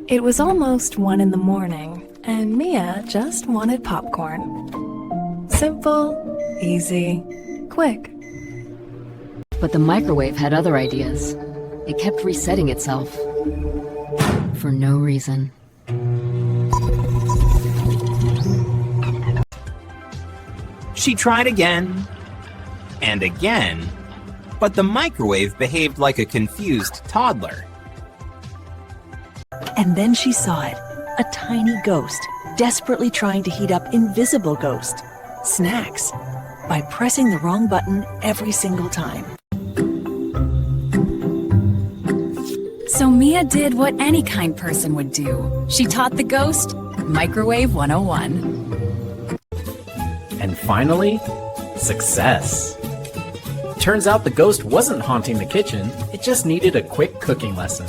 It was almost 1 in the morning, and Mia just wanted popcorn. Simple, easy, quick. But the microwave had other ideas. It kept resetting itself. For no reason. She tried again and again, but the microwave behaved like a confused toddler. And then she saw it, a tiny ghost, desperately trying to heat up invisible ghost, snacks, by pressing the wrong button every single time. So Mia did what any kind person would do. She taught the ghost Microwave 101. And finally, success. Turns out the ghost wasn't haunting the kitchen, it just needed a quick cooking lesson.